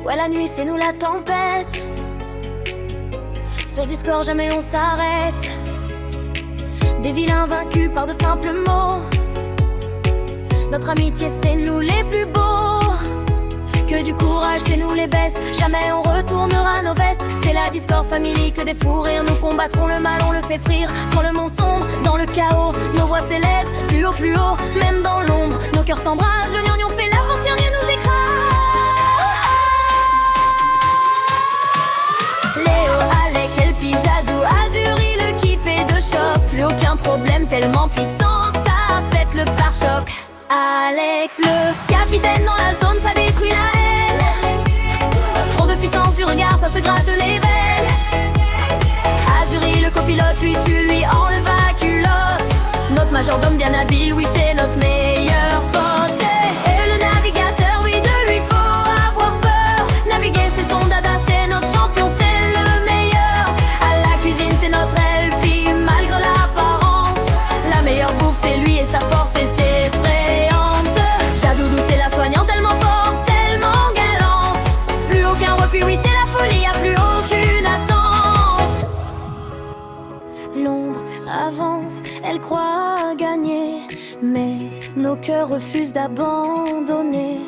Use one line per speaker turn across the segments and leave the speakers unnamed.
Ouais, la nuit c'est nous la tempête. Sur Discord jamais on s'arrête. Des vilains vaincus par de simples mots. Notre amitié c'est nous les plus beaux. Que du courage c'est nous les bestes. Jamais on retournera nos vestes. C'est la Discord Family que des fous rires. Nous combattrons le mal, on le fait frire. Quand le monde sombre, dans le chaos, nos voix s'élèvent plus haut, même dans l'ombre. Nos cœurs s'embrasent, le gnangnan fait la force, rien nous écrase. Léo, Alec, Elpi, Jadou, Azuri, le kippé de choc. Plus aucun problème, tellement puissant, ça pète le pare-choc. Alex, le capitaine dans la zone, ça détruit la haine. Trop de puissance du regard, ça se gratte les veines. Azuri, le copilote, lui tue, lui enlève la culotte. Notre majordome bien habile, oui c'est notre meilleur pote. Et le navigateur, oui de lui faut avoir peur. Naviguer c'est son dada, c'est notre champion, c'est le meilleur. À la cuisine c'est notre LP, malgré l'apparence. La meilleure bouffe c'est lui et sa force est effrayante. Jadoudou c'est la soignante, tellement forte, tellement galante. Plus aucun refus, oui c'est la folie, y'a plus aucune attente. L'ombre avance, elle croit gagner, mais nos cœurs refusent d'abandonner.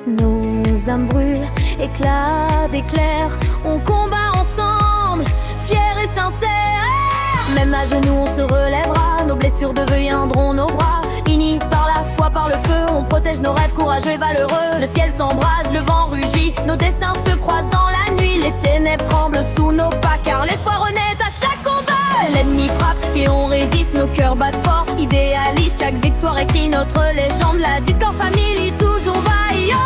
Nos âmes brûlent, éclats d'éclairs. On combat ensemble, fiers et sincères. Même à genoux on se relèvera. Nos blessures deviendront nos bras. Unis par la foi, par le feu, on protège nos rêves courageux et valeureux. Le ciel s'embrase, le vent rugit. Nos destins se croisent dans la nuit. Les ténèbres tremblent sous nos pas, car l'espoir renaît à chaque combat. L'ennemi frappe et on résiste, nos cœurs battent fort. Idéaliste, chaque victoire écrit notre légende. La Discord Family toujours vaillante.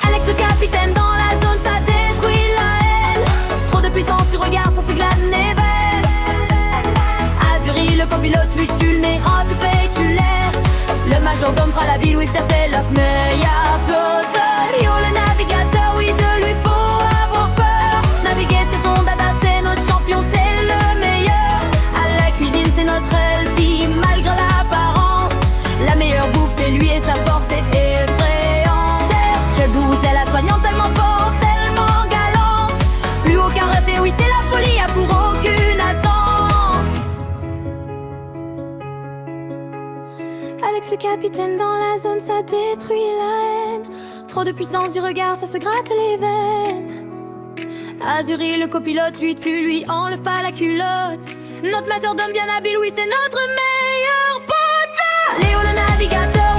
Alex le capitaine dans la zone, ça détruit la haine. Trop de puissance du regard, ça s'églade les veines. Azuri le copilote, lui tue, mais occupé tu l'aides. Le majordome fera la ville, oui ça c'est l'off, mais y'a pote. Yo le navigateur, oui de lui faut avoir peur. Naviguer c'est son dada, c'est notre champion, c'est le meilleur. À la cuisine c'est notre LP, malgré l'apparence. La meilleure bouffe c'est lui et sa force est effrayante. Jadou c'est la soignante, tellement forte, tellement galante. Plus aucun rêve et oui c'est la folie, y'a pour aucune attente. Alex le capitaine dans la zone, ça détruit la haine. Trop de puissance du regard, ça se gratte les veines. Azuri le copilote, lui tue, lui enlève pas la culotte. Notre majordome bien habile, oui c'est notre meilleur pote. Léo le navigateur,